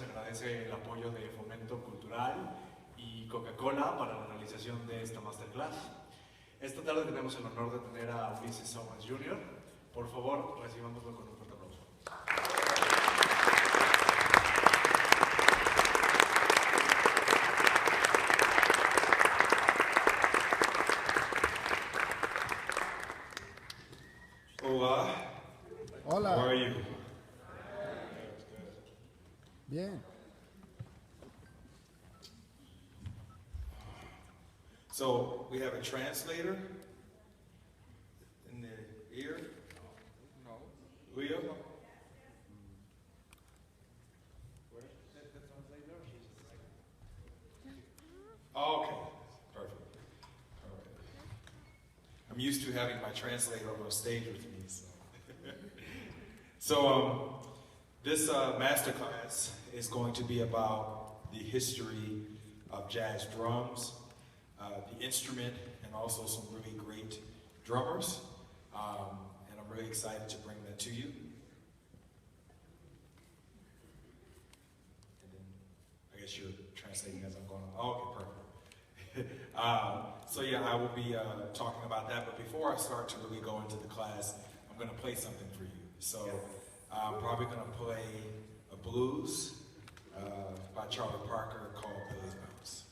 se agradece el apoyo de Fomento Cultural y Coca-Cola para la realización de esta masterclass. Esta tarde tenemos el honor de tener a Ulysses Owens Jr. Por favor, recibámoslo con un fuerte aplauso. Hola. Hola. How are you? Bien. So we have a translator in the ear. No. Leo. Oh, okay. Perfect. Okay. I'm used to having my translator on stage with me. So this masterclass is going to be about the history of jazz drums, the instrument, and also some really great drummers. And I'm really excited to bring that to you. And then I guess you're translating as I'm going on. Oh, okay, perfect. So yeah, I will be talking about that. But before I start to really go into the class, I'm going to play something for you. So I'm probably going to play a blues by Charlie Parker called Billy's Bounce.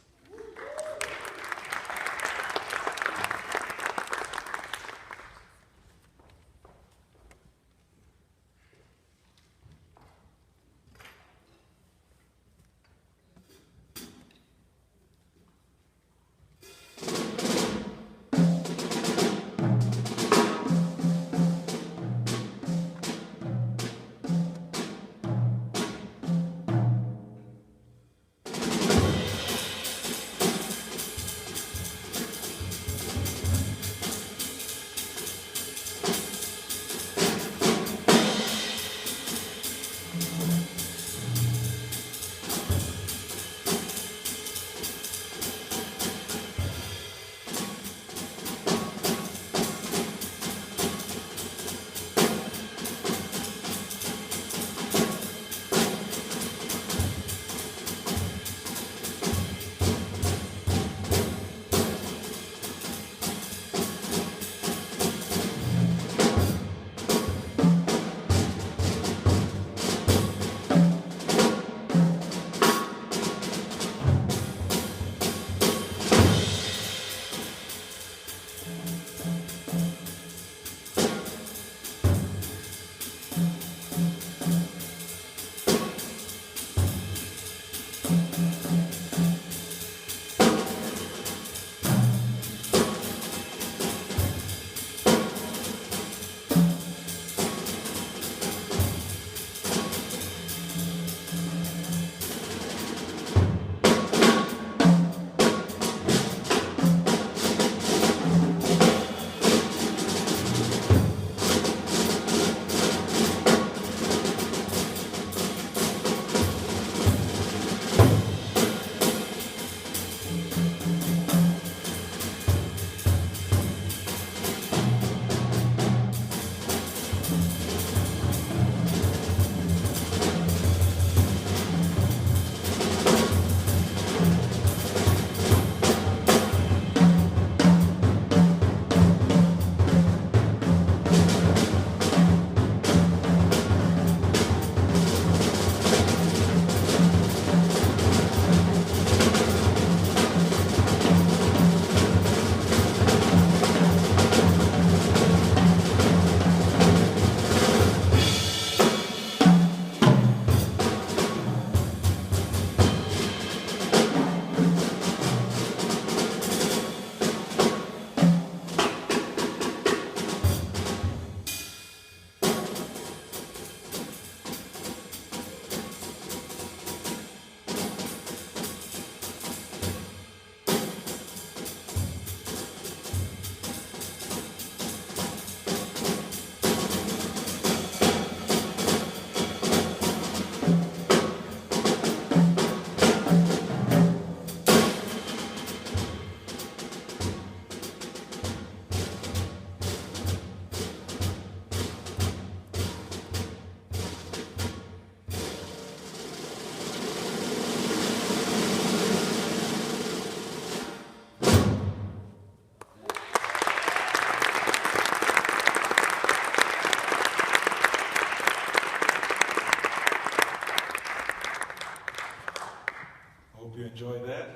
Hope you enjoyed that.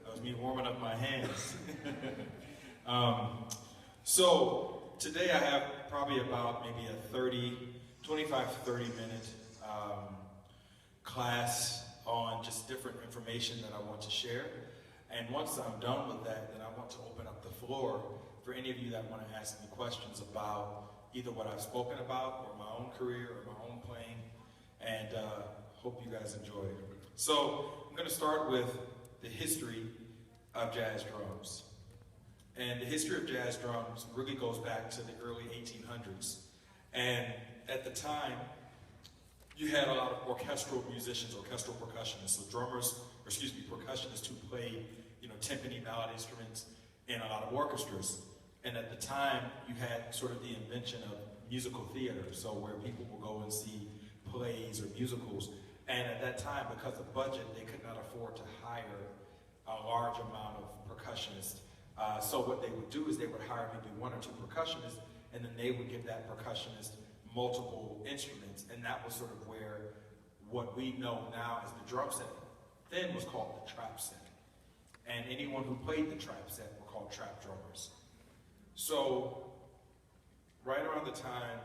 That was me warming up my hands. So today I have probably about maybe a 25-30 minute class on just different information that I want to share. And once I'm done with that, then I want to open up the floor for any of you that want to ask me questions about either what I've spoken about or my own career or my own playing. And hope you guys enjoy it. So I'm going to start with the history of jazz drums. And the history of jazz drums really goes back to the early 1800s. And at the time, you had a lot of orchestral musicians, orchestral percussionists, so percussionists who played, timpani, ballad instruments in a lot of orchestras. And at the time, you had sort of the invention of musical theater, so where people will go and see plays or musicals. And at that time, because of budget, they could not afford to hire a large amount of percussionists. So what they would do is they would hire maybe one or two percussionists, and then they would give that percussionist multiple instruments. And that was sort of where what we know now as the drum set then was called the trap set. And anyone who played the trap set were called trap drummers. So right around the time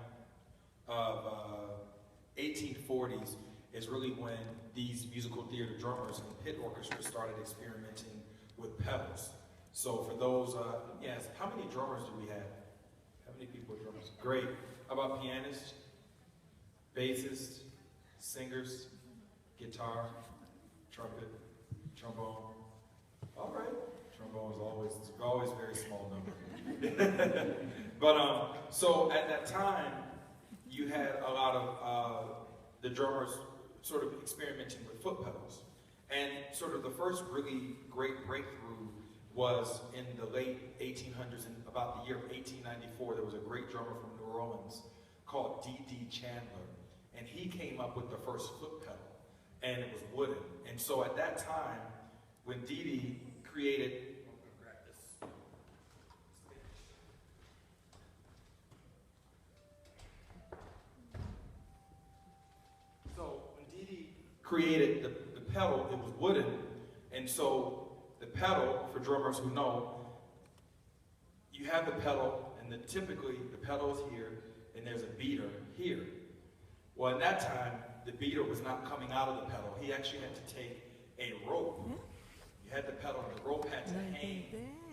of 1840s is really when these musical theater drummers and pit orchestras started experimenting with pedals. So for those, yes, how many drummers do we have? How many people are drummers? Great. How about pianists, bassists, singers, guitar, trumpet, trombone? All right. Trombone is always a very small number. But so at that time, you had a lot of the drummers sort of experimenting with foot pedals. And sort of the first really great breakthrough was in the late 1800s, and about the year 1894, there was a great drummer from New Orleans called D.D. Chandler. And he came up with the first foot pedal, and it was wooden. And so at that time, when D.D. created created the pedal, it was wooden, and so the pedal, for drummers who know, you have the pedal, and typically the pedal is here, and there's a beater here. Well, in that time, the beater was not coming out of the pedal. He actually had to take a rope. You had the pedal, and the rope had to hang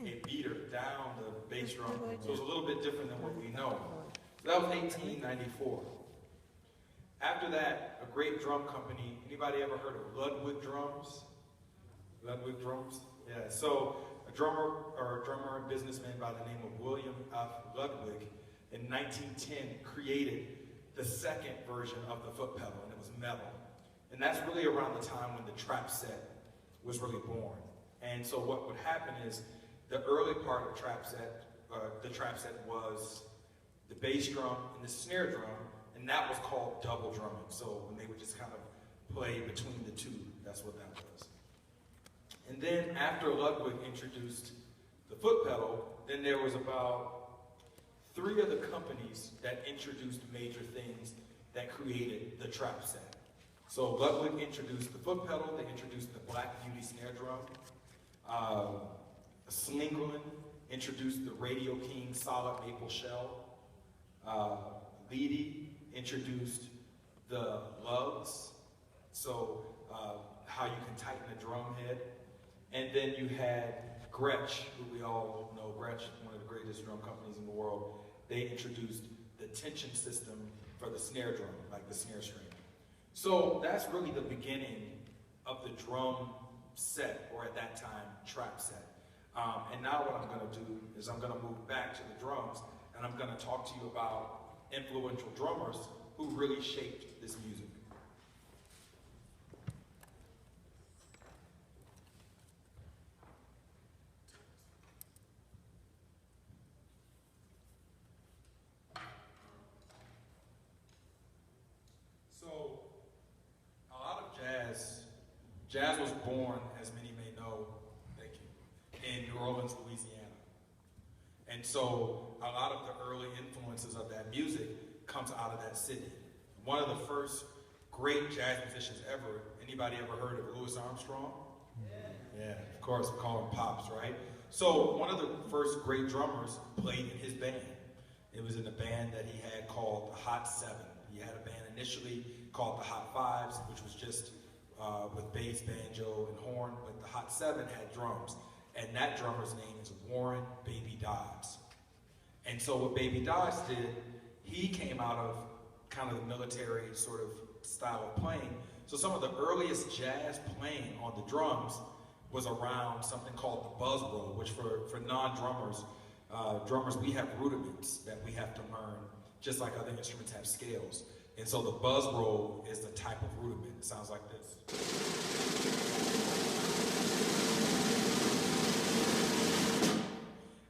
a beater down the bass drum. So it was a little bit different than what we know. So that was 1894. After that, a great drum company, anybody ever heard of Ludwig drums? Ludwig drums? Yeah, so a drummer and businessman by the name of William F. Ludwig in 1910 created the second version of the foot pedal, and it was metal. And that's really around the time when the trap set was really born. And so what would happen is the early part of the trap set was the bass drum and the snare drum, and that was called double drumming. So when they would just kind of play between the two, that's what that was. And then after Ludwig introduced the foot pedal, then there was about 3 other companies that introduced major things that created the trap set. So Ludwig introduced the foot pedal, they introduced the Black Beauty snare drum. Slingerland introduced the Radio King solid maple shell. Leedy introduced the lugs, so how you can tighten a drum head. And then you had Gretsch, who we all know, Gretsch, one of the greatest drum companies in the world. They introduced the tension system for the snare drum, like the snare string. So that's really the beginning of the drum set, or at that time, trap set. And now what I'm going to do is I'm going to move back to the drums, and I'm going to talk to you about influential drummers who really shaped this music. So, a lot of jazz was born, as many may know, thank you, in New Orleans, Louisiana. And so a lot of the early influences of that music comes out of that city. One of the first great jazz musicians ever, anybody ever heard of Louis Armstrong? Yeah, of course, we call him Pops, right? So one of the first great drummers played in his band. It was in a band that he had called the Hot Seven. He had a band initially called the Hot Fives, which was just with bass, banjo, and horn, but the Hot Seven had drums. And that drummer's name is Warren Baby Dodds. And so what Baby Dodds did, he came out of kind of the military sort of style of playing. So some of the earliest jazz playing on the drums was around something called the buzz roll, which for non-drummers, drummers, we have rudiments that we have to learn, just like other instruments have scales. And so the buzz roll is the type of rudiment. It sounds like this.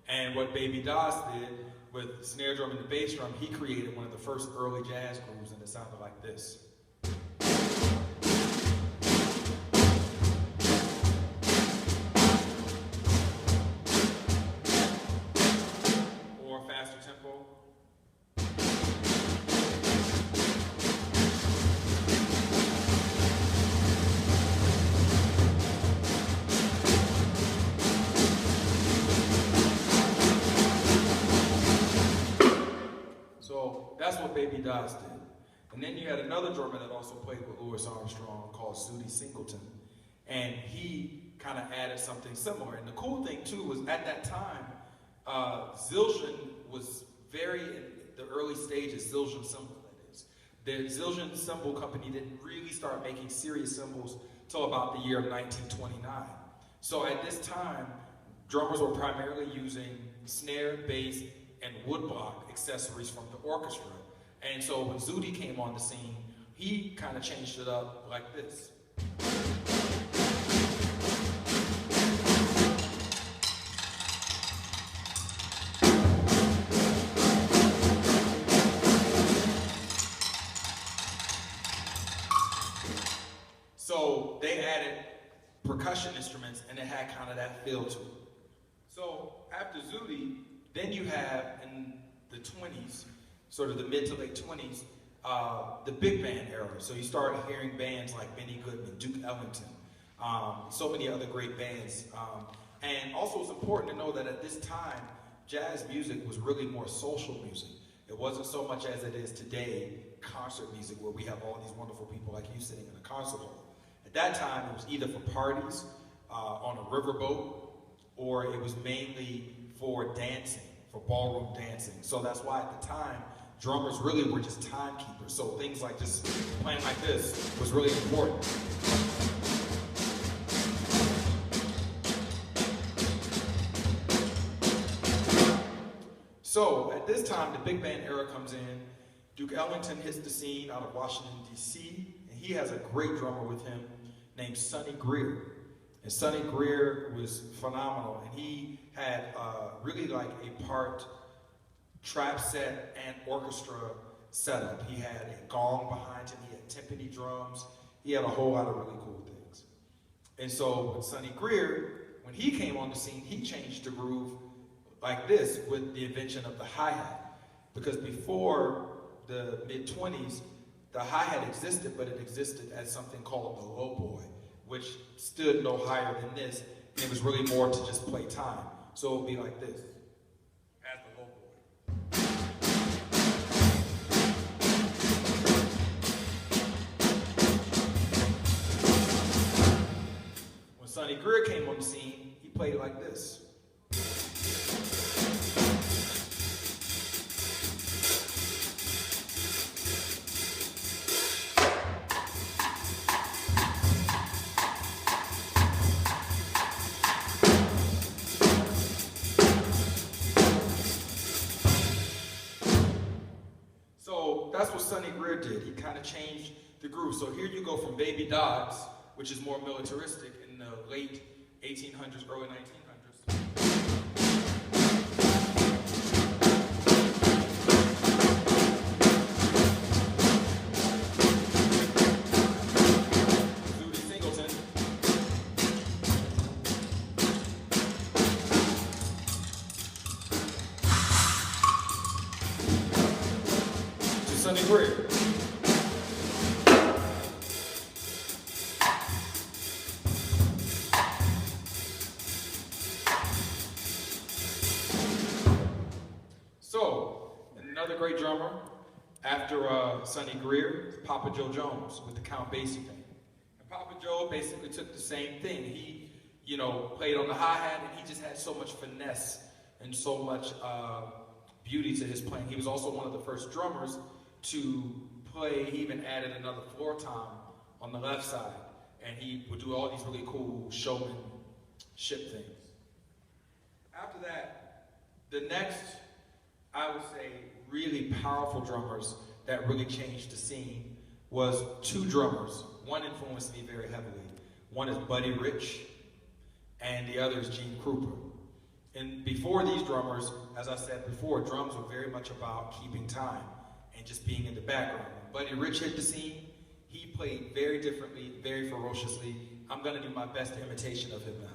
And what Baby Dodds did with the snare drum and the bass drum, he created one of the first early jazz grooves, and it sounded like this. Or faster tempo. So that's what Baby Dodds did. And then you had another drummer that also played with Louis Armstrong called Zutty Singleton. And he kind of added something similar. And the cool thing too was at that time, Zildjian was very, in the early stages, Zildjian cymbal that is. The Zildjian cymbal company didn't really start making serious cymbals till about the year of 1929. So at this time, drummers were primarily using snare, bass, and woodblock accessories from the orchestra. And so when Zutty came on the scene, he kind of changed it up like this. So they added percussion instruments and it had kind of that feel to it. So after Zutty, then you have in the 20s, sort of the mid to late 20s, the big band era. So you start hearing bands like Benny Goodman, Duke Ellington, so many other great bands. And also it's important to know that at this time, jazz music was really more social music. It wasn't so much as it is today, concert music, where we have all these wonderful people like you sitting in a concert hall. At that time, it was either for parties, on a riverboat, or it was mainly for dancing, for ballroom dancing. So that's why at the time, drummers really were just timekeepers. So things like just playing like this was really important. So at this time, the big band era comes in. Duke Ellington hits the scene out of Washington, D.C., and he has a great drummer with him named Sonny Greer. And Sonny Greer was phenomenal, and he had really like a part trap set and orchestra setup. He had a gong behind him, he had timpani drums, he had a whole lot of really cool things. And so with Sonny Greer, when he came on the scene, he changed the groove like this with the invention of the hi-hat. Because before the mid-20s, the hi-hat existed, but it existed as something called the low boy, which stood no higher than this, and it was really more to just play time. So it would be like this, as the low boy. When Sonny Greer came on the scene, he played like this. That's what Sonny Greer did. He kind of changed the groove. So here you go from Baby Dodds, which is more militaristic in the late 1800s, early 1900s. Zutty Singleton. Sonny Greer. drummer after Sonny Greer, Papa Joe Jones with the Count Basie thing. And Papa Joe basically took the same thing. He, you know, played on the hi-hat, and he just had so much finesse and so much beauty to his playing. He was also one of the first drummers to play. He even added another floor tom on the left side, and he would do all these really cool showmanship things. After that, the next, I would say, really powerful drummers that really changed the scene was two drummers. One influenced me very heavily. One is Buddy Rich, and the other is Gene Krupa. And before these drummers, as I said before, drums were very much about keeping time and just being in the background. When Buddy Rich hit the scene, he played very differently, very ferociously. I'm gonna do my best imitation of him now.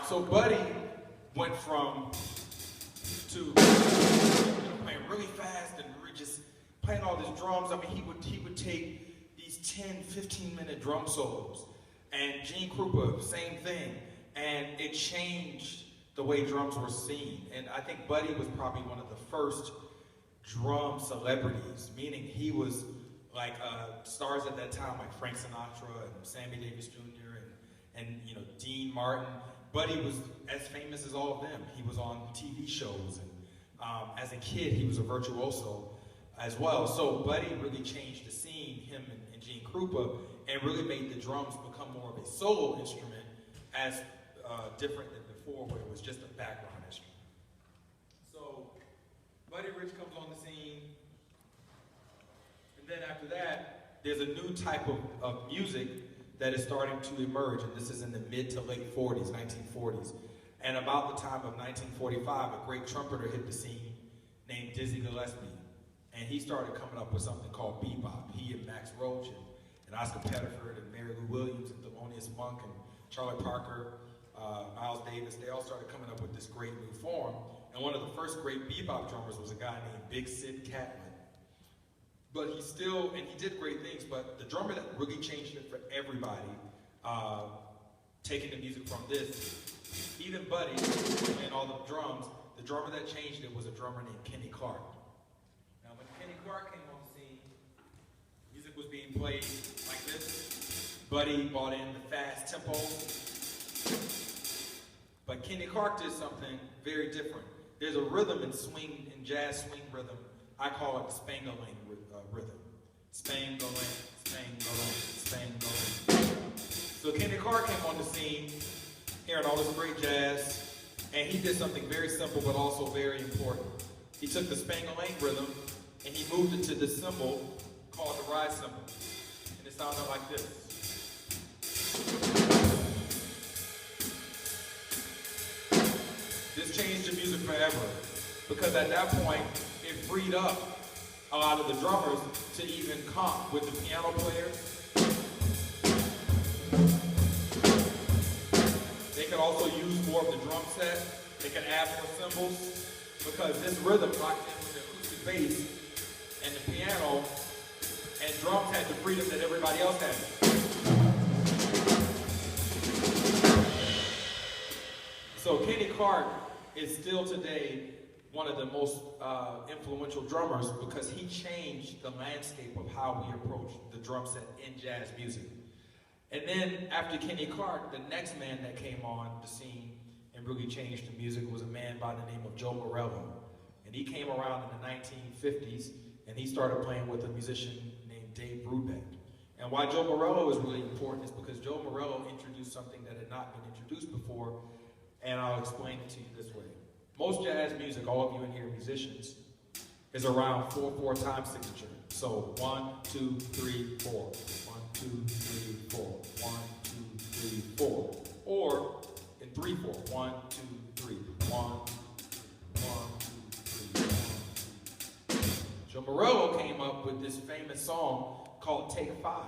So Buddy went from playing really fast and just playing all these drums. I mean, he would take these 10, 15-minute drum solos. And Gene Krupa, same thing. And it changed the way drums were seen. And I think Buddy was probably one of the first drum celebrities, meaning he was like stars at that time like Frank Sinatra and Sammy Davis Jr. and you know, Dean Martin. Buddy was as famous as all of them. He was on TV shows, and as a kid, he was a virtuoso as well. So Buddy really changed the scene, him and Gene Krupa, and really made the drums become more of a solo instrument, as different than before, where it was just a background instrument. So Buddy Rich comes on the scene, and then after that, there's a new type of music that is starting to emerge, and this is in the mid to late 40s, 1940s. And about the time of 1945, a great trumpeter hit the scene named Dizzy Gillespie, and he started coming up with something called bebop. He and Max Roach and Oscar Pettiford and Mary Lou Williams and Thelonious Monk and Charlie Parker, Miles Davis, they all started coming up with this great new form. And one of the first great bebop drummers was a guy named Big Sid Catlin. But he did great things, but the drummer that really changed it for everybody, taking the music from this, even Buddy and all the drums, the drummer that changed it was a drummer named Kenny Clark. Now when Kenny Clark came on the scene, music was being played like this. Buddy brought in the fast tempo. But Kenny Clark did something very different. There's a rhythm in swing, in jazz swing rhythm. I call it the Spangaling rhythm. Spangaling, Spangaling, Spangaling. So Kenny Clark came on the scene, hearing all this great jazz, and he did something very simple but also very important. He took the Spangaling rhythm and he moved it to this cymbal called the ride cymbal. And it sounded like this. This changed the music forever, because at that point, it freed up a lot of the drummers to even comp with the piano players. They could also use more of the drum set. They could add more cymbals, because this rhythm locked in with the acoustic bass and the piano, and drums had the freedom that everybody else had. So Kenny Clark is still today one of the most influential drummers, because he changed the landscape of how we approach the drum set in jazz music. And then after Kenny Clark, the next man that came on the scene and really changed the music was a man by the name of Joe Morello. And he came around in the 1950s, and he started playing with a musician named Dave Brubeck. And why Joe Morello is really important is because Joe Morello introduced something that had not been introduced before, and I'll explain it to you this way. Most jazz music, all of you in here musicians, is around 4/4 time signature. So 1, 2, 3, 4. 1, 2, 3, 4. 1, 2, 3, 4. Or in 3/4. 1, 2, 3. 1, 2, 3. Joe Morello came up with this famous song called Take 5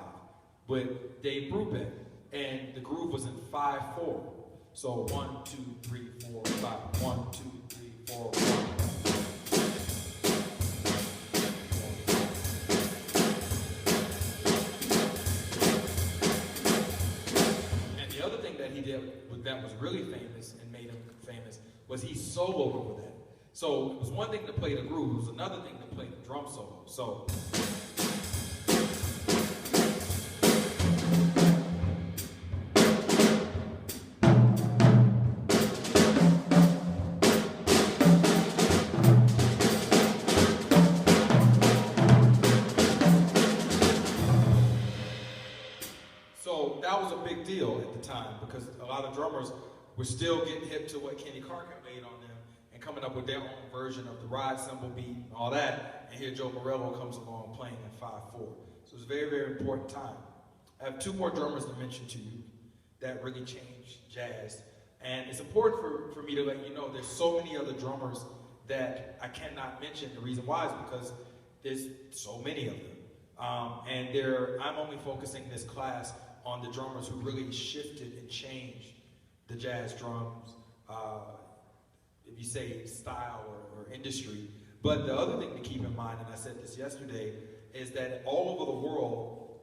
with Dave Brubeck, and the groove was in 5/4. So 1, 2, 3, 4, 5. 1, 2, 3, 4, 1. And the other thing that he did that was really famous and made him famous was he soloed over that. So it was one thing to play the groove, it was another thing to play the drum solo. So that was a big deal at the time because a lot of drummers were still getting hip to what Kenny Clark had made on them and coming up with their own version of the ride cymbal beat and all that. And here Joe Morello comes along playing in 5/4. So it was a very, very important time. I have two more drummers to mention to you that really changed jazz. And it's important for me to let you know there's so many other drummers that I cannot mention. The reason why is because there's so many of them. I'm only focusing this class on the drummers who really shifted and changed the jazz drums, if you say style or industry. But the other thing to keep in mind, and I said this yesterday, is that all over the world,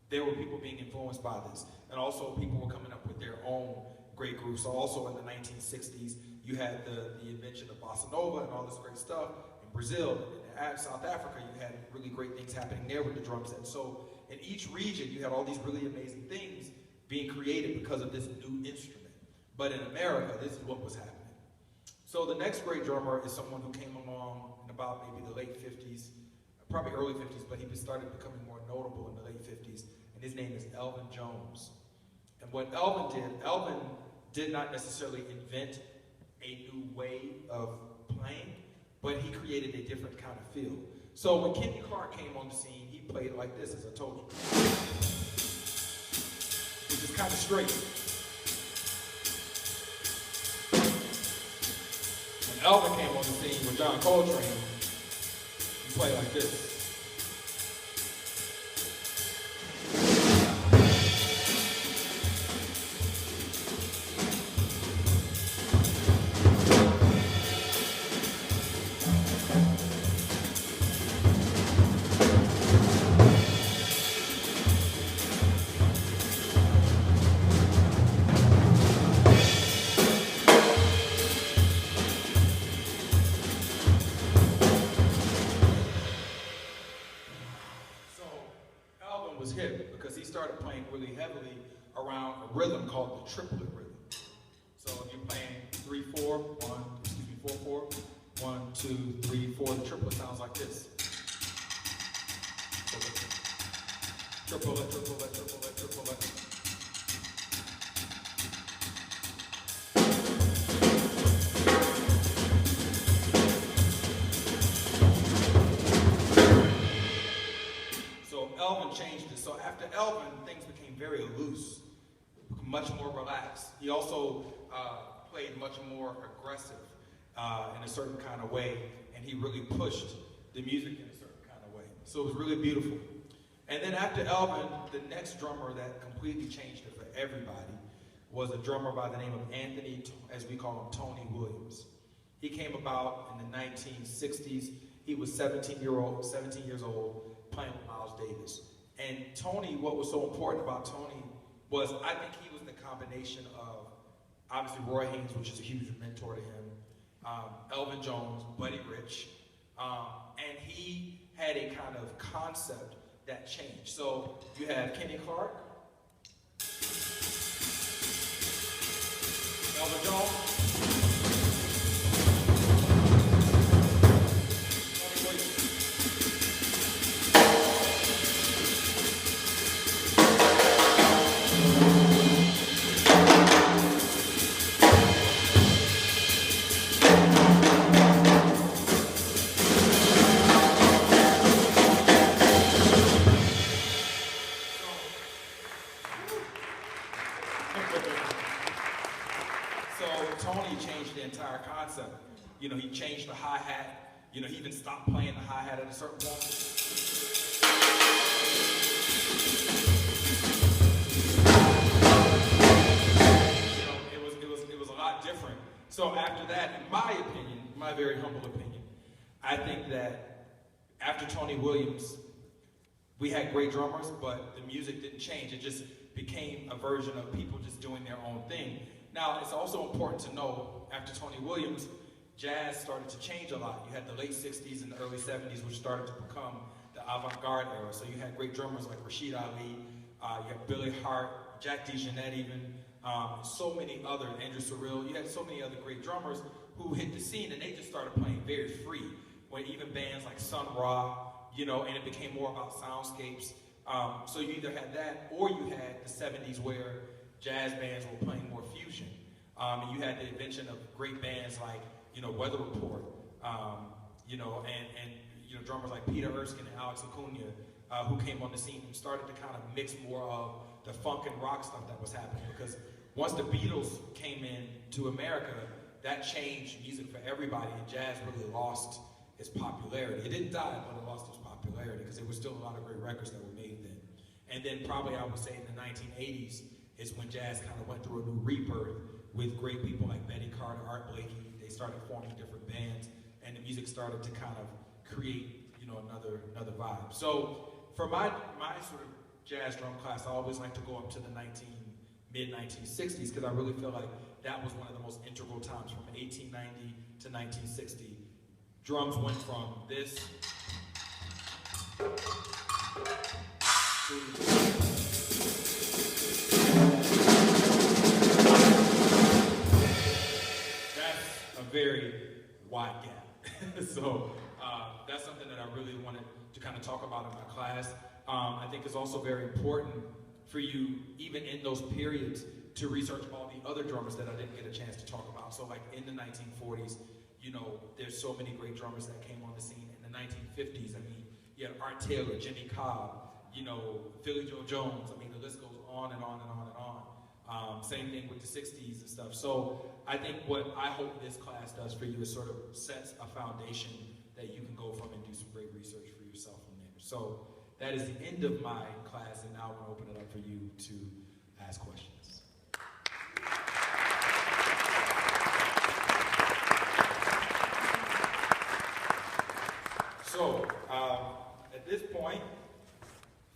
there were people being influenced by this. And also people were coming up with their own great grooves. So also in the 1960s, you had the invention of bossa nova and all this great stuff. In Brazil, in South Africa, you had really great things happening there with the drum set. So in each region, you had all these really amazing things being created because of this new instrument. But in America, this is what was happening. So the next great drummer is someone who came along in about maybe the late 50s, probably early 50s, but he started becoming more notable in the late 50s, and his name is Elvin Jones. And what Elvin did not necessarily invent a new way of playing, but he created a different kind of feel. So when Kenny Clark came on the scene, he played like this, as I told you, which is kind of straight. When Elvin came on the scene with John Coltrane, he played like this. Rhythm called the triplet rhythm. So if you're playing 3/4, 4/4, 1, 2, 3, 4, the triplet sounds like this. Triplet, triplet, triplet, triplet. So Elvin changed it. So after Elvin, things became very loose, much more relaxed. He also played much more aggressive in a certain kind of way, and he really pushed the music in a certain kind of way. So it was really beautiful. And then after Elvin, the next drummer that completely changed it for everybody was a drummer by the name of Anthony, as we call him, Tony Williams. He came about in the 1960s. He was 17 years old, playing with Miles Davis. And Tony, what was so important about Tony was, I think he was the combination of, obviously, Roy Haynes, which is a huge mentor to him, Elvin Jones, Buddy Rich, and he had a kind of concept that changed. So you have Kenny Clark, Elvin Jones, entire concept. You know, he changed the hi-hat. You know, he even stopped playing the hi-hat at a certain point. Different. So after that, in my opinion, my very humble opinion, I think that after Tony Williams, we had great drummers, but the music didn't change. It just became a version of people just doing their own thing. Now, it's also important to know, after Tony Williams, jazz started to change a lot. You had the late 60s and the early 70s, which started to become the avant-garde era. So you had great drummers like Rashid Ali, you had Billy Hart, Jack DeJohnette even, so many other, Andrew Cyril, you had so many other great drummers who hit the scene, and they just started playing very free. When even bands like Sun Ra, you know, and it became more about soundscapes. So you either had that, or you had the 70s where jazz bands were playing more fusion. And you had the invention of great bands like, you know, Weather Report, you know, and you know, drummers like Peter Erskine and Alex Acuna, who came on the scene and started to kind of mix more of the funk and rock stuff that was happening. Because once the Beatles came in to America, that changed music for everybody, and jazz really lost its popularity. It didn't die, but it lost its popularity because there were still a lot of great records that were made then. And then probably I would say in the 1980s is when jazz kind of went through a new rebirth with great people like Betty Carter, Art Blakey. They started forming different bands, and the music started to kind of create, you know, another vibe. So for my sort of jazz drum class, I always like to go up to the mid-1960s because I really feel like that was one of the most integral times from 1890 to 1960. Drums went from this to that's a very wide gap. So that's something that I really wanted to kind of talk about in my class. I think it's also very important for you, even in those periods, to research all the other drummers that I didn't get a chance to talk about. So like in the 1940s, you know, there's so many great drummers that came on the scene. In the 1950s, I mean, you had Art Taylor, Jimmy Cobb, you know, Philly Joe Jones. I mean, the list goes on and on and on and on. Same thing with the 60s and stuff. So I think what I hope this class does for you is sort of sets a foundation that you can go from and do some great research for yourself from there. So that is the end of my class, and now I'm going to open it up for you to ask questions. So, at this point,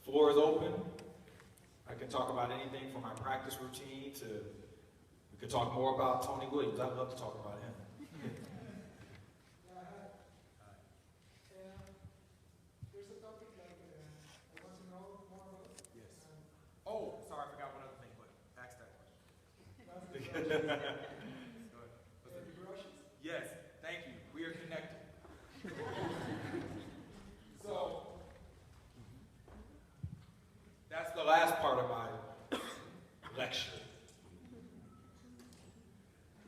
floor is open. I can talk about anything from my practice routine to, we could talk more about Tony Williams. I'd love to talk about him. There's a topic that I want to know more about. Yes. Oh, sorry, I forgot one other thing, but ask that question. That's the brushes. Yes, thank you. We are connected. So, that's the last part of my lecture.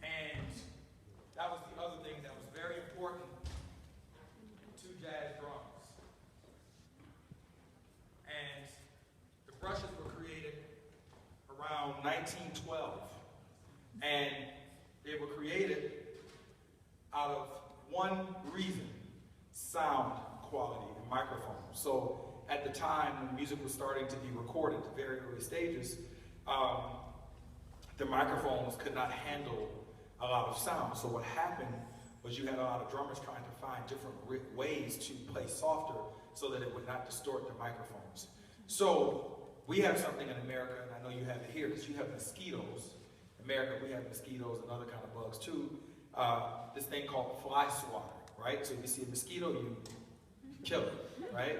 And that was the other thing that was very important to jazz drums. And the brushes were created around 1912. And they were created out of one reason: sound quality and microphone. So at the time when music was starting to be recorded at the very early stages, the microphones could not handle a lot of sound. So what happened was you had a lot of drummers trying to find different ways to play softer so that it would not distort the microphones. So we have something in America, and I know you have it here, because you have mosquitoes. In America, we have mosquitoes and other kind of bugs too. This thing called fly swatter, right? So if you see a mosquito, you kill it, right?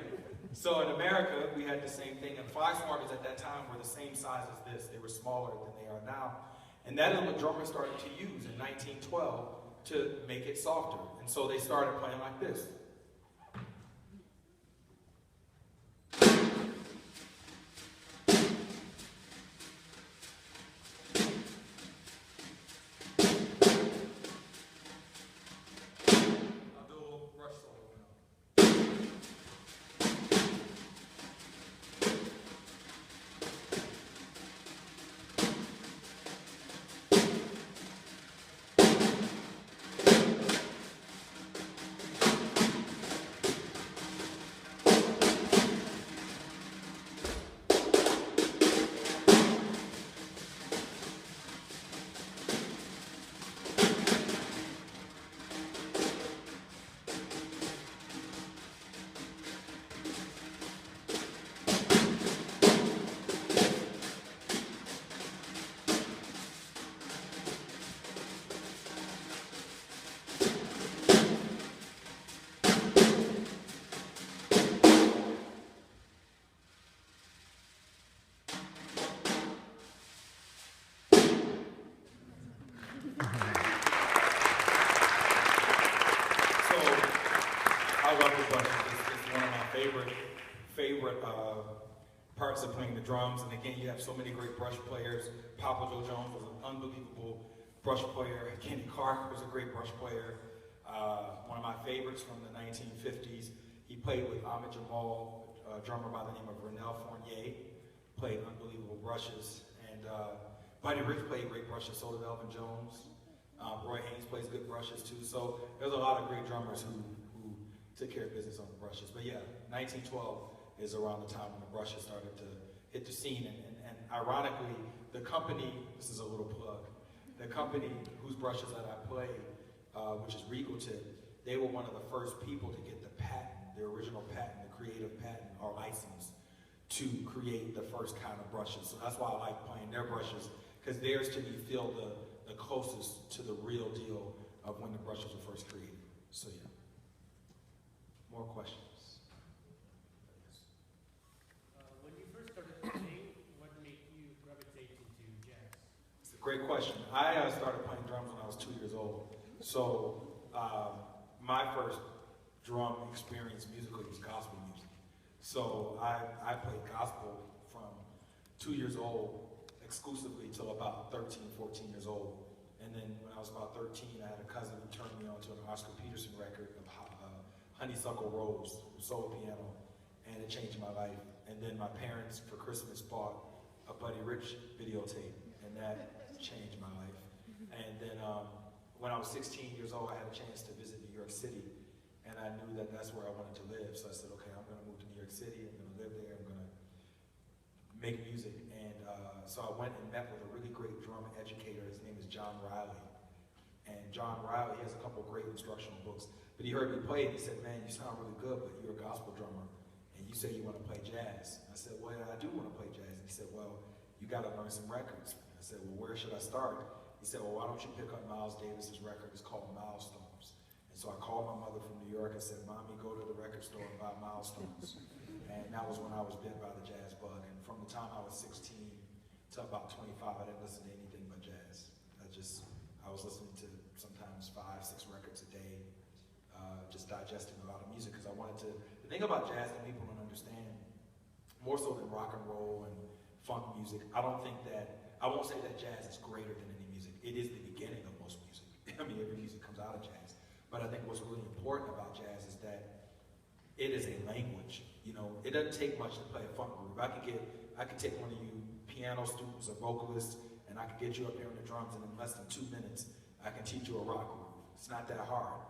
So in America, we had the same thing, and fly swatters at that time were the same size as this. They were smaller than they are now. And that is what drummers started to use in 1912 to make it softer. And so they started playing like this. brushes. It's one of my favorite parts of playing the drums. And again, you have so many great brush players. Papa Joe Jones was an unbelievable brush player. Kenny Clark was a great brush player. One of my favorites from the 1950s. He played with Ahmed Jamal, a drummer by the name of Renell Fournier. Played unbelievable brushes. And Buddy Rich played great brushes, so did Elvin Jones. Roy Haynes plays good brushes too. So there's a lot of great drummers who took care of business on the brushes. But yeah, 1912 is around the time when the brushes started to hit the scene. And ironically, the company, this is a little plug, the company whose brushes that I play, which is Regal Tip, they were one of the first people to get the patent, the original patent, the creative patent or license to create the first kind of brushes. So that's why I like playing their brushes, because theirs to me feel the closest to the real deal of when the brushes were first created. So yeah. More questions? When you first started playing, what made you gravitate into jazz? It's a great question. I started playing drums when I was 2 years old. So my first drum experience musically was gospel music. So I played gospel from 2 years old exclusively till about 13, 14 years old. And then when I was about 13, I had a cousin who turned me on to an Oscar Peterson record of Honeysuckle Rose, soul piano, and it changed my life. And then my parents, for Christmas, bought a Buddy Rich videotape, and that changed my life. And then when I was 16 years old, I had a chance to visit New York City, and I knew that that's where I wanted to live. So I said, okay, I'm gonna move to New York City, I'm gonna live there, I'm gonna make music. And so I went and met with a really great drum educator. His name is John Riley. And John Riley has a couple great instructional books. But he heard me play and he said, man, you sound really good, but you're a gospel drummer. And you say you want to play jazz. I said, well, I do want to play jazz. And he said, well, you got to learn some records. I said, well, where should I start? He said, well, why don't you pick up Miles Davis's record? It's called Milestones. And so I called my mother from New York and said, Mommy, go to the record store and buy Milestones. And that was when I was bit by the jazz bug. And from the time I was 16 to about 25, I didn't listen to anything but jazz. I was listening to sometimes 5, 6 records a day, just digesting a lot of music, because I wanted to. The thing about jazz that people don't understand, more so than rock and roll and funk music, I won't say that jazz is greater than any music. It is the beginning of most music. I mean, every music comes out of jazz. But I think what's really important about jazz is that it is a language. You know, it doesn't take much to play a funk groove. I could take one of you piano students or vocalists, and I could get you up here on the drums, and in less than 2 minutes, I can teach you a rock groove. It's not that hard.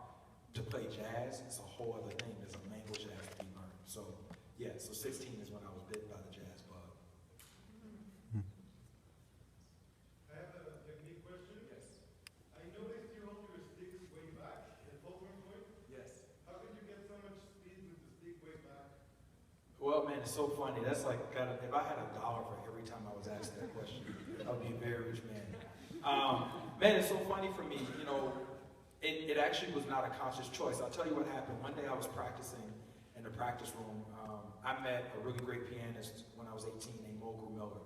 To play jazz, it's a whole other thing. There's a language that has to be learned. So, yeah, so 16 is when I was bit by the jazz bug. I have a technique question. Yes. I noticed you hold your sticks way back, the fulcrum point. Yes. How could you get so much speed with the stick way back? Well, man, it's so funny. That's like, if I had $1 for every time I was asked that question, I would be a very rich man. Man, it's so funny for me, you know, it actually was not a conscious choice. I'll tell you what happened. One day I was practicing in the practice room. I met a really great pianist when I was 18 named Mulgrew Miller.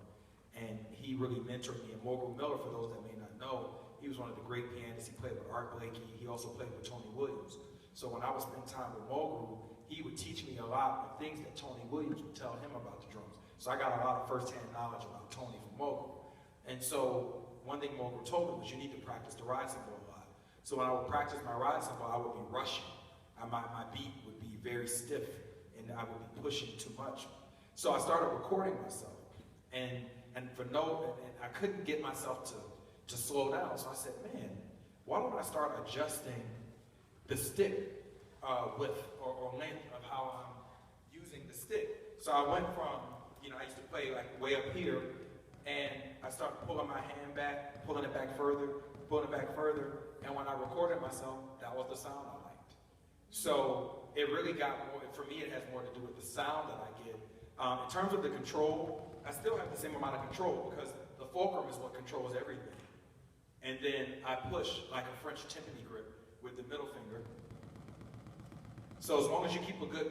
And he really mentored me. And Mulgrew Miller, for those that may not know, he was one of the great pianists. He played with Art Blakey. He also played with Tony Williams. So when I would spend time with Mulgrew, he would teach me a lot of things that Tony Williams would tell him about the drums. So I got a lot of first-hand knowledge about Tony from Mulgrew. And so one thing Mulgrew told me was you need to practice the ride cymbal a lot. So when I would practice my ride cymbal, I would be rushing. My beat would be very stiff, and I would be pushing too much. So I started recording myself, and I couldn't get myself to slow down. So I said, man, why don't I start adjusting the stick width or length of how I'm using the stick? So I went from, I used to play like way up here, and I started pulling my hand back, pulling it back further, and when I recorded myself, that was the sound I liked. So it really got more, for me it has more to do with the sound that I get. In terms of the control, I still have the same amount of control because the fulcrum is what controls everything. And then I push like a French timpani grip with the middle finger. So as long as you keep a good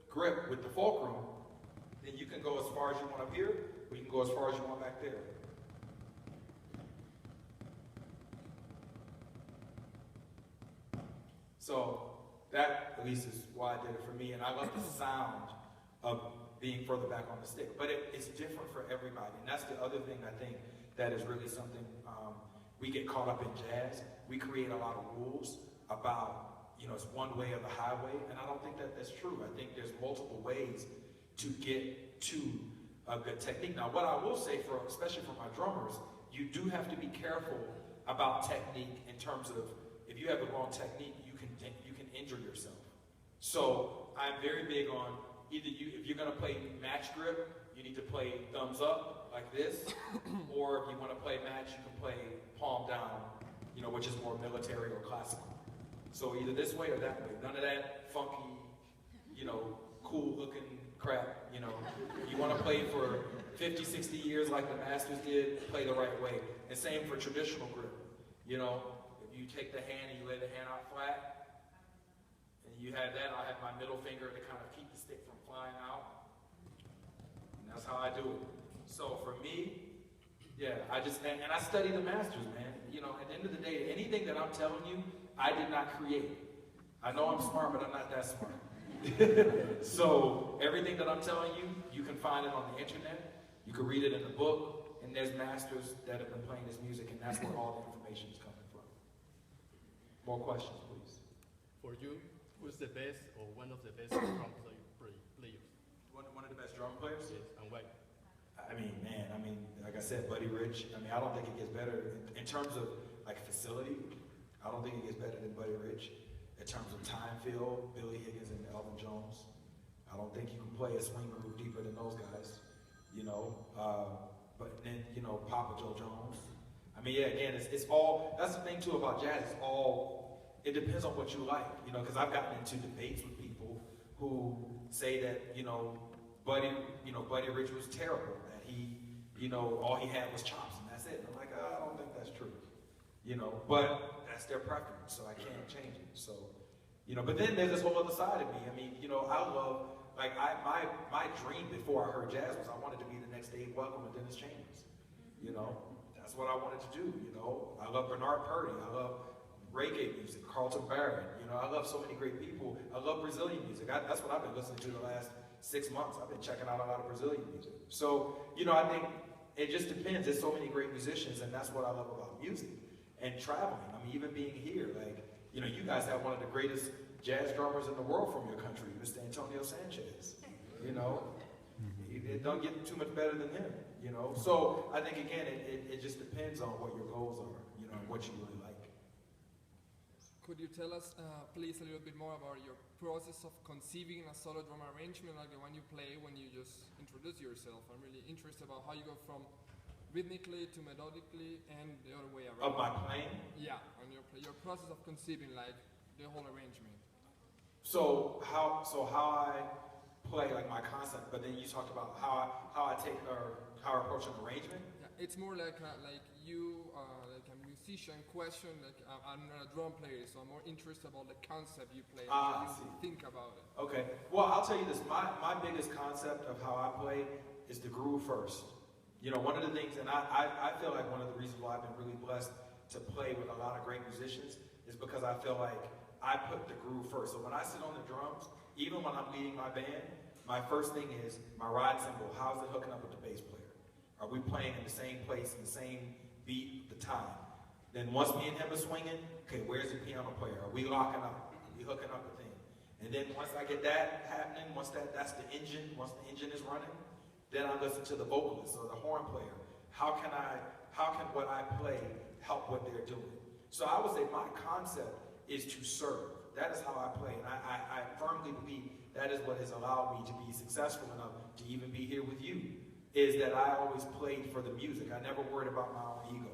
grip with the fulcrum, then you can go as far as you want up here, or you can go as far as you want back there. So that at least is why I did it for me, and I love the sound of being further back on the stick. But it's different for everybody, and that's the other thing I think that is really something we get caught up in jazz. We create a lot of rules about, you know, it's one way or the highway, and I don't think that that's true. I think there's multiple ways to get to a good technique. Now, what I will say, especially for my drummers, you do have to be careful about technique in terms of, if you have the wrong technique, you can injure yourself. So I'm very big on if you're going to play match grip, you need to play thumbs up like this, or if you want to play match, you can play palm down, you know, which is more military or classical. So either this way or that way. None of that funky, you know, cool looking crap, you know. If you want to play for 50, 60 years like the masters did, play the right way. And same for traditional grip. You know, if you take the hand and you lay the hand out flat, and you have that, I'll have my middle finger to kind of keep the stick from flying out. And that's how I do it. So for me, yeah, and I study the masters, man. You know, at the end of the day, anything that I'm telling you, I did not create. I know I'm smart, but I'm not that smart. So everything that I'm telling you, you can find it on the internet. You can read it in the book, and there's masters that have been playing this music, and that's where all the information is coming from. More questions, please. For you, who's the best or one of the best drum players? One of the best drum players? Yes, and why? I mean, man, like I said, Buddy Rich, I don't think it gets better in terms of like facility. I don't think it gets better than Buddy Rich. In terms of time feel, Billy Higgins and Elvin Jones. I don't think you can play a swing group deeper than those guys, you know. But then, you know, Papa Joe Jones. I mean, yeah, again, it's all, that's the thing too about jazz, it depends on what you like, you know, because I've gotten into debates with people who say that, you know, Buddy Rich was terrible, that he, you know, all he had was chops and that's it. And I'm like, I don't think that's true, you know, but that's their preference, so I can't change it. So, you know, but then there's this whole other side of me. I mean, you know, I love, like, my dream before I heard jazz was I wanted to be the next Dave Welcome and Dennis Chambers, you know. That's what I wanted to do, you know. I love Bernard Purdy. I love reggae music, Carlton Barron. You know, I love so many great people. I love Brazilian music. That's what I've been listening to the last 6 months. I've been checking out a lot of Brazilian music. So, you know, I think it just depends. There's so many great musicians, and that's what I love about music. And traveling. I mean, even being here, like, you know, you guys have one of the greatest jazz drummers in the world from your country, Mr. Antonio Sanchez. You know, it don't get too much better than him, you know. So I think, again, it just depends on what your goals are, you know, and what you really like. Could you tell us, please, a little bit more about your process of conceiving a solo drum arrangement, like the one you play when you just introduce yourself? I'm really interested about how you go from rhythmically to melodically and the other way around. Of my playing? Yeah, on your process of conceiving, like the whole arrangement. So how I play, like my concept, but then you talked about how I take or how I approach an arrangement. Yeah, it's more like you like a musician question. Like I'm not a drum player, so I'm more interested about the concept you play. How you think about it. Okay. Well, I'll tell you this. My biggest concept of how I play is the groove first. You know, one of the things, and I feel like one of the reasons why I've been really blessed to play with a lot of great musicians is because I feel like I put the groove first. So when I sit on the drums, even when I'm leading my band, my first thing is my ride cymbal. How's it hooking up with the bass player? Are we playing in the same place, in the same beat, the time? Then once me and him are swinging, okay, where's the piano player? Are we locking up? Are we hooking up the thing? And then once I get that happening, once that's the engine, once the engine is running, then I listen to the vocalist or the horn player. How can what I play help what they're doing? So I would say my concept is to serve. That is how I play. And I firmly believe that is what has allowed me to be successful enough to even be here with you, is that I always played for the music. I never worried about my own ego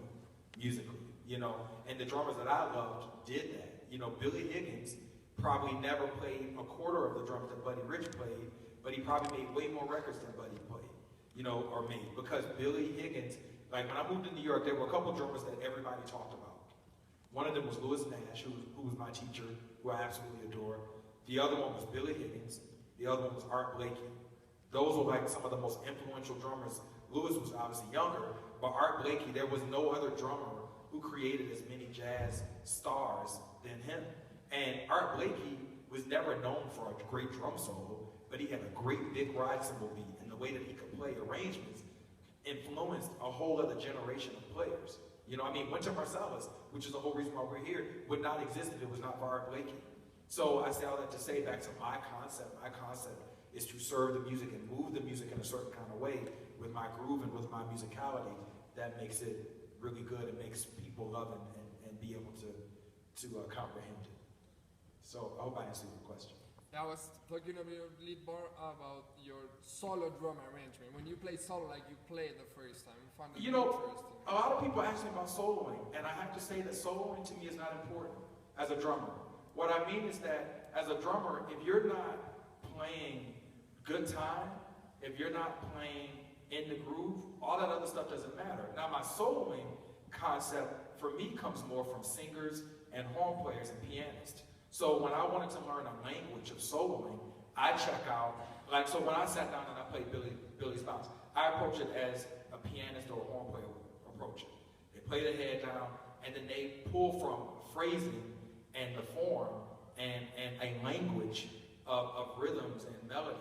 musically, you know. And the drummers that I loved did that. You know, Billy Higgins probably never played a quarter of the drums that Buddy Rich played, but he probably made way more records than Buddy played, you know, or made. Because Billy Higgins, like when I moved to New York, there were a couple drummers that everybody talked about. One of them was Louis Nash, who was my teacher, who I absolutely adore. The other one was Billy Higgins. The other one was Art Blakey. Those were like some of the most influential drummers. Louis was obviously younger, but Art Blakey, there was no other drummer who created as many jazz stars than him. And Art Blakey was never known for a great drum solo, but he had a great big ride cymbal beat, and the way that he could play arrangements influenced a whole other generation of players. You know, I mean, Winter Marsalis, which is the whole reason why we're here, would not exist if it was not for Art Blakey. So I say all that to say back to my concept. My concept is to serve the music and move the music in a certain kind of way with my groove and with my musicality that makes it really good and makes people love and be able to comprehend it. So I hope I answered your question. I was talking a bit more about your solo drum arrangement. When you play solo like you played the first time, I found it You know, interesting. a lot of people ask me about soloing, and I have to say that soloing to me is not important as a drummer. What I mean is that as a drummer, if you're not playing good time, if you're not playing in the groove, all that other stuff doesn't matter. Now my soloing concept for me comes more from singers and horn players and pianists. So when I wanted to learn a language of soloing, I check out, like, so when I sat down and I played Billy's Bounce, I approach it as a pianist or a horn player would approach it. They play the head down, and then they pull from phrasing and the form and a language of rhythms and melody,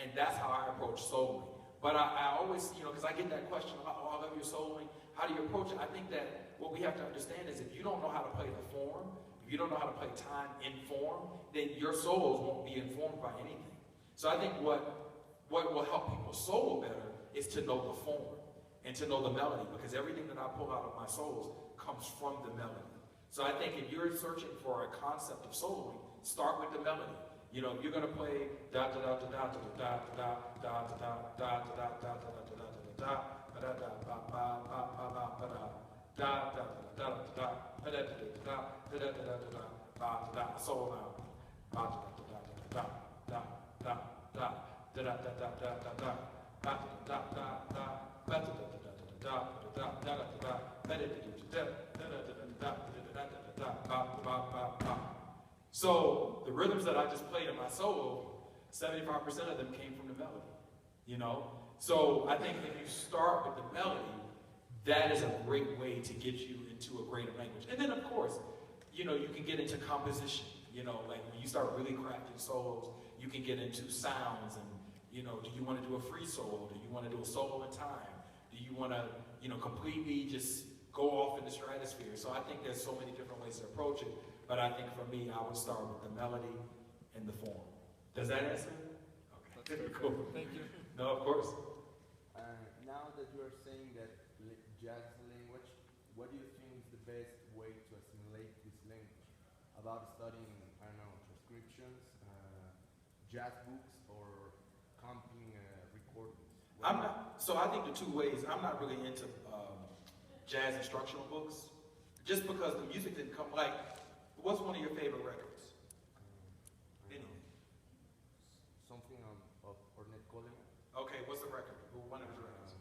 and that's how I approach soloing. But I always, you know, because I get that question about, oh, I love your soloing, how do you approach it? I think that what we have to understand is if you don't know how to play the form, if you don't know how to play time in form, then your solos won't be informed by anything. So I think what will help people solo better is to know the form and to know the melody, because everything that I pull out of my solos comes from the melody. So I think if you're searching for a concept of soloing, start with the melody. You know, if you're gonna play da da da da da da da da da da da da da da da da solo now. So the rhythms that I just played in my solo, 75% of them came from the melody, you know? So I think if you start with the melody, that is a great way to get you into a greater language. And then of course, you know, you can get into composition, you know, like when you start really crafting solos, you can get into sounds and, you know, do you want to do a free solo? Do you want to do a solo in time? Do you want to, you know, completely just go off in the stratosphere? So I think there's so many different ways to approach it. But I think for me, I would start with the melody and the form. Does that answer? Okay, cool. Thank you. No, of course. Now that you are saying that jazz language, what do you think is the best way to assimilate this language? About studying, I don't know, transcriptions, jazz books, or comping recordings? So I think the two ways, I'm not really into jazz instructional books, just because the music didn't come, like, what's one of your favorite records? Something of Ornette Coleman. Okay, what's the record? One of his records.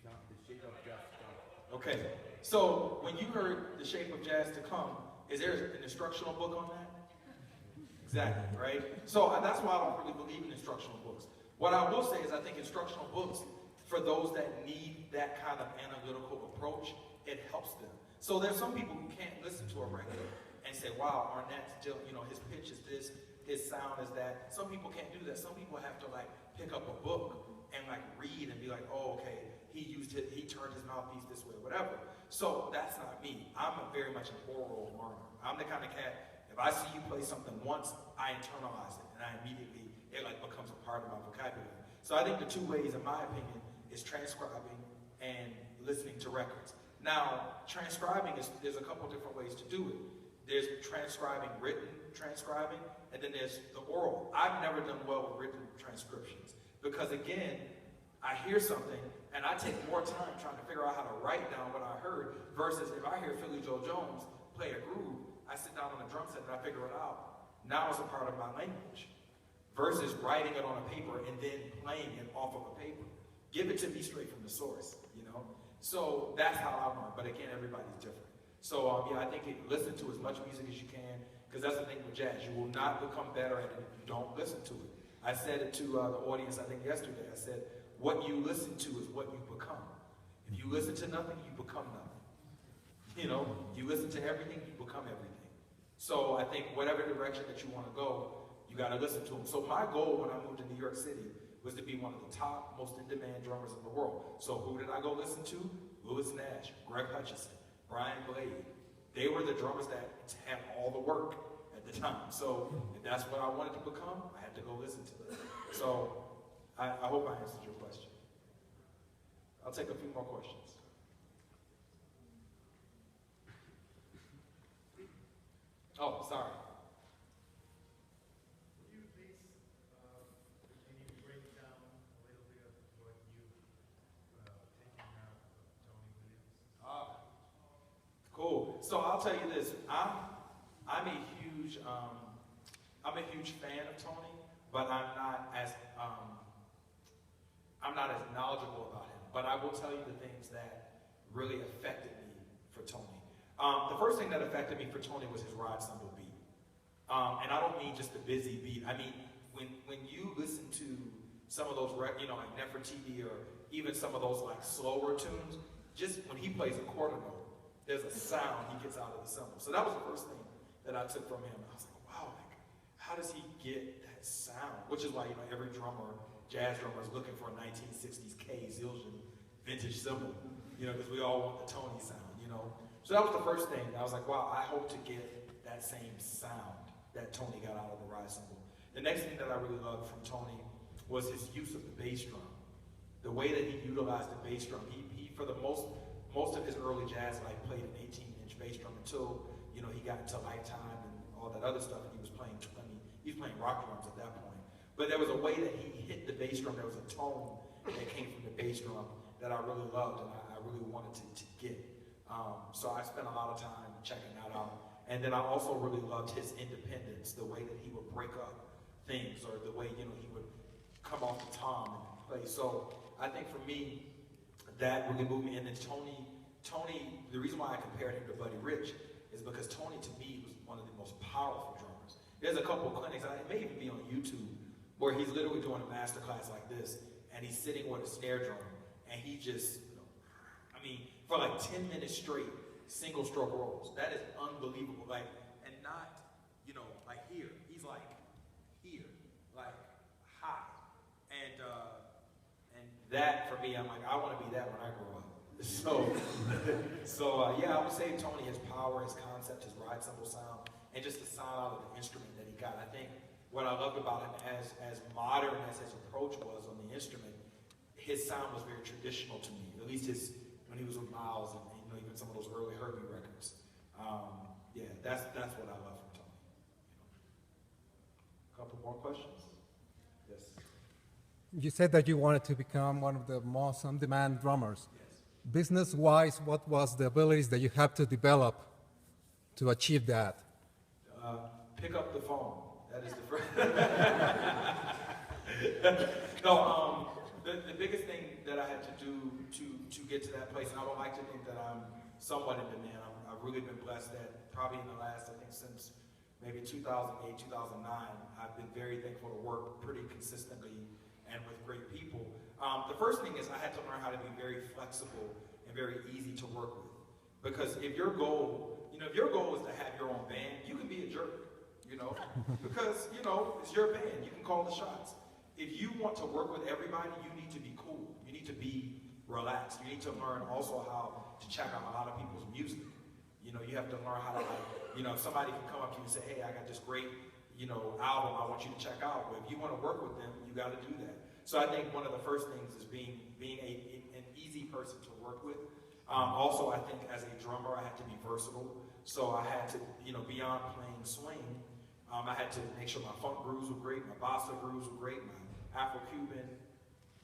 The Shape of Jazz to Come. Okay, so when you heard The Shape of Jazz to Come, is there an instructional book on that? Exactly, right? So that's why I don't really believe in instructional books. What I will say is I think instructional books, for those that need that kind of analytical approach, it helps them. So there's some people who can't listen to a record and say, wow, Arnett's still, you know, his pitch is this, his sound is that. Some people can't do that. Some people have to like pick up a book and like read and be like, oh, okay, he turned his mouthpiece this way, whatever. So that's not me. I'm very much an oral learner. I'm the kind of cat, if I see you play something once, I internalize it, and I immediately, it like becomes a part of my vocabulary. So I think the two ways, in my opinion, is transcribing and listening to records. Now, transcribing, there's a couple different ways to do it. There's transcribing, written transcribing, and then there's the oral. I've never done well with written transcriptions because, again, I hear something and I take more time trying to figure out how to write down what I heard versus if I hear Philly Joe Jones play a groove, I sit down on a drum set and I figure it out. Now it's a part of my language versus writing it on a paper and then playing it off of a paper. Give it to me straight from the source, you know? So that's how I learn, but again, everybody's different. So yeah, I think listen to as much music as you can, because that's the thing with jazz. You will not become better at it if you don't listen to it. I said it to the audience, I think yesterday, I said, what you listen to is what you become. If you listen to nothing, you become nothing. You know, you listen to everything, you become everything. So I think whatever direction that you want to go, you got to listen to them. So my goal when I moved to New York City was to be one of the top, most in-demand drummers in the world. So who did I go listen to? Louis Nash, Greg Hutchison, Brian Blade. They were the drummers that had all the work at the time. So if that's what I wanted to become, I had to go listen to them. So I hope I answered your question. I'll take a few more questions. Oh, sorry. Would you please, can you break down a little bit of what you've taken out of Tony Williams? Cool. So I'll tell you this. I'm a huge fan of Tony, but I'm not as knowledgeable about him. But I will tell you the things that really affected me for Tony. The first thing that affected me for Tony was his ride cymbal beat. And I don't mean just the busy beat. I mean, when you listen to some of those, like Nefertiti or even some of those like slower tunes, just when he plays a quarter note, there's a sound he gets out of the cymbal. So that was the first thing that I took from him. I was like, wow, like, how does he get that sound? Which is why, every drummer, jazz drummer is looking for a 1960s K Zildjian vintage cymbal, because we all want the Tony sound, So that was the first thing. I was like, wow, I hope to get that same sound that Tony got out of the ride cymbal. The next thing that I really loved from Tony was his use of the bass drum. The way that he utilized the bass drum. He for the most of his early jazz life played an 18-inch bass drum until, he got into Lifetime and all that other stuff. He was playing rock drums at that point. But there was a way that he hit the bass drum. There was a tone that came from the bass drum that I really loved and I really wanted to get. So I spent a lot of time checking that out. And then I also really loved his independence, the way that he would break up things or the way, he would come off the tom and play. So I think for me, that really moved me. And then Tony, the reason why I compared him to Buddy Rich is because Tony, to me, was one of the most powerful drummers. There's a couple of clinics, it may even be on YouTube, where he's literally doing a master class like this, and he's sitting with a snare drum, and he just, for like 10 minutes straight, single stroke rolls. That is unbelievable. And not, like here. He's like here, like high. And that for me, I'm like, I want to be that when I grow up. So yeah, I would say Tony, his power, his concept, his ride cymbal sound, and just the sound out of the instrument that he got. I think what I loved about him, as modern as his approach was on the instrument, his sound was very traditional to me. At least when he was with Miles and even some of those early Herbie records. Yeah, that's what I love from Tony. A couple more questions? Yes. You said that you wanted to become one of the most on-demand drummers. Yes. Business-wise, what was the abilities that you had to develop to achieve that? Pick up the phone. That is the first. No, the biggest thing that I had to do to get to that place, and I would like to think that I'm somewhat in demand. I've really been blessed that probably in the last, I think since maybe 2008, 2009, I've been very thankful to work pretty consistently and with great people. The first thing is I had to learn how to be very flexible and very easy to work with. Because if your goal is to have your own band, you can be a jerk, because, it's your band. You can call the shots. If you want to work with everybody, you need to be cool. You need to be relaxed. You need to learn also how to check out a lot of people's music. You have to learn how to if somebody can come up to you and say, hey, I got this great, album I want you to check out. But if you want to work with them, you got to do that. So I think one of the first things is being an easy person to work with. Also, I think as a drummer, I had to be versatile. So I had to, beyond playing swing, I had to make sure my funk grooves were great, my bossa grooves were great, my Afro-Cuban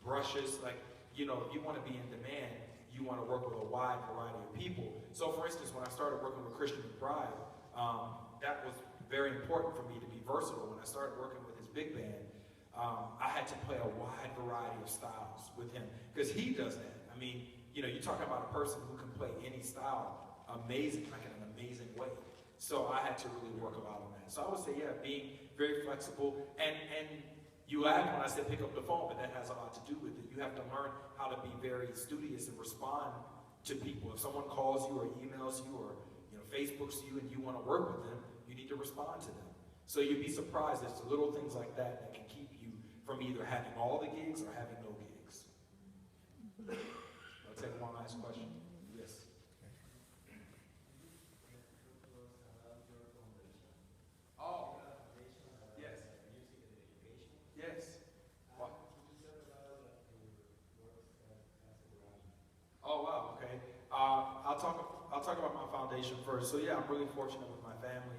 brushes. If you want to be in demand, you want to work with a wide variety of people. So for instance, when I started working with Christian McBride, that was very important for me to be versatile. When I started working with his big band, I had to play a wide variety of styles with him, because he does that. You're talking about a person who can play any style amazing, like in an amazing way. So I had to really work a lot on that. So I would say, yeah, being very flexible. And you laughed when I said pick up the phone, but that has a lot to do with it. You have to learn how to be very studious and respond to people. If someone calls you or emails you or Facebooks you and you want to work with them, you need need to respond to them. So you'd be surprised, there's little things like that that can keep you from either having all the gigs or having no gigs. I'll take one last question. Yes. Oh, yes. Yes. What? Oh wow, okay. I'll talk about my foundation first. So yeah, I'm really fortunate with my family.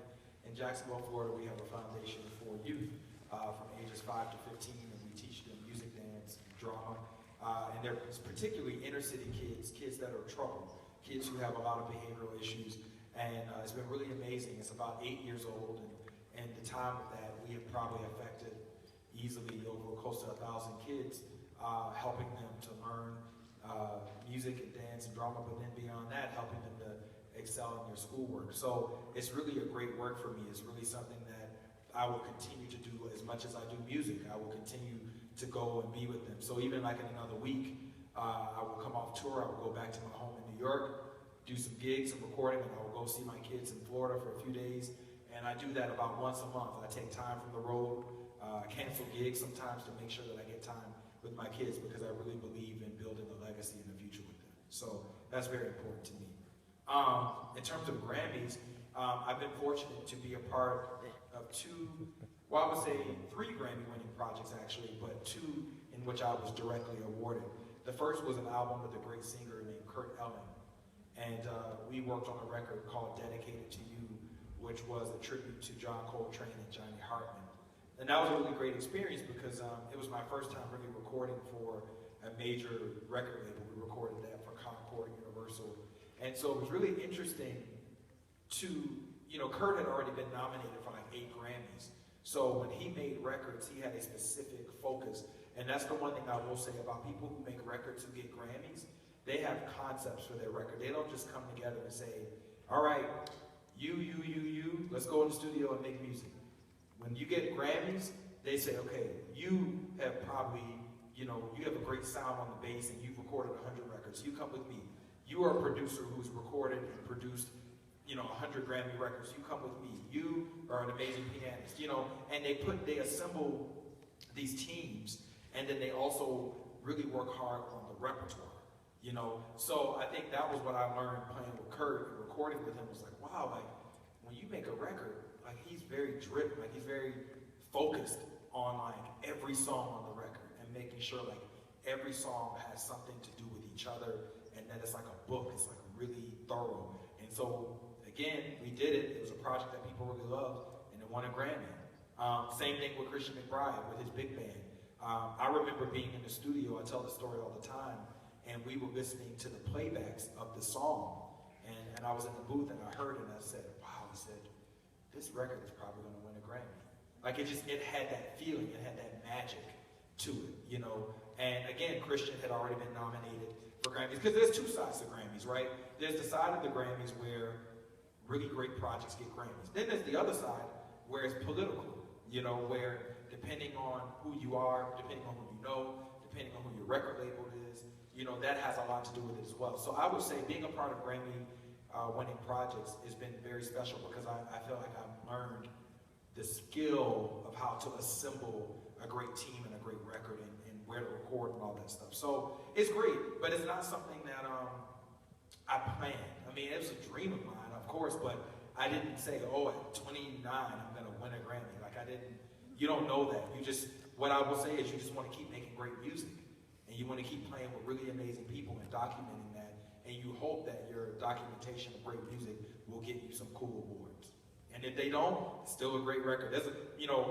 In Jacksonville, Florida, we have a foundation for youth from ages 5 to 15, and we teach them music, dance, drama, and they're particularly inner city kids, kids that are troubled, kids who have a lot of behavioral issues, and it's been really amazing. It's about 8 years old, and the time of that, we have probably affected easily over close to 1,000 kids, helping them to learn music and dance and drama, but then beyond that, helping them to excel in their schoolwork. So it's really a great work for me. It's really something that I will continue to do as much as I do music. I will continue to go and be with them. So even like in another week, I will come off tour. I will go back to my home in New York, do some gigs, some recording, and I will go see my kids in Florida for a few days. And I do that about once a month. I take time from the road, cancel gigs sometimes to make sure that I get time with my kids, because I really believe in building a legacy in the future with them. So that's very important to me. In terms of Grammys, I've been fortunate to be a part of I would say 3 Grammy-winning projects actually, but 2 in which I was directly awarded. The first was an album with a great singer named Kurt Elling, and we worked on a record called Dedicated to You, which was a tribute to John Coltrane and Johnny Hartman. And that was a really great experience because it was my first time really recording for a major record label. We recorded that for Concord Universal. And so it was really interesting to, Kurt had already been nominated for like 8 Grammys. So when he made records, he had a specific focus. And that's the one thing I will say about people who make records who get Grammys. They have concepts for their record. They don't just come together and say, all right, you, let's go in the studio and make music. When you get Grammys, they say, okay, you have probably, you have a great sound on the bass and you've recorded 100 records. You come with me. You are a producer who's recorded and produced, 100 Grammy records. You come with me. You are an amazing pianist, and they assemble these teams, and then they also really work hard on the repertoire, So I think that was what I learned playing with Kurt and recording with him. Was like, wow, like when you make a record, like he's very driven, like he's very focused on like every song on the record and making sure like every song has something to do with each other, and that it's like a book. It's like really thorough. And so again, we did it. It was a project that people really loved, and it won a Grammy. Same thing with Christian McBride with his big band. I remember being in the studio. I tell the story all the time, and we were listening to the playbacks of the song, and I was in the booth and I heard it and I said, wow, I said, this record is probably going to win a Grammy. Like it had that feeling, it had that magic to it, And again, Christian had already been nominated for Grammys, because there's 2 sides to Grammys, right? There's the side of the Grammys where really great projects get Grammys. Then there's the other side where it's political, where depending on who you are, depending on who you know, depending on who your record label is, that has a lot to do with it as well. So I would say being a part of Grammy winning projects has been very special, because I feel like I've learned the skill of how to assemble a great team and a great record, and where to record and all that stuff. So it's great, but it's not something that I planned. I mean, it was a dream of mine, of course, but I didn't say, oh, at 29, I'm going to win a Grammy. Like you don't know that. What I will say is you just want to keep making great music, and you want to keep playing with really amazing people and documenting that, and you hope that your documentation of great music will get you some cool awards. And if they don't, it's still a great record. There's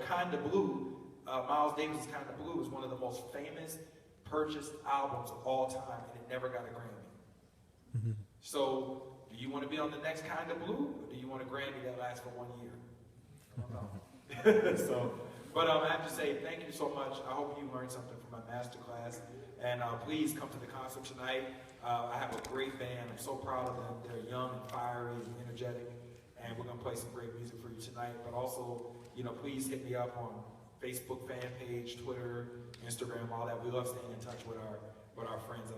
Kinda Blue, Miles Davis' Kinda Blue is one of the most famous purchased albums of all time, and it never got a Grammy. Mm-hmm. So, do you want to be on the next Kinda Blue, or do you want a Grammy that lasts for 1 year? I don't know. But I have to say thank you so much. I hope you learned something from my masterclass, and please come to the concert tonight. I have a great band. I'm so proud of them. They're young and fiery and energetic, and we're going to play some great music for you tonight. But also, please hit me up on Facebook fan page, Twitter, Instagram, all that. We love staying in touch with our friends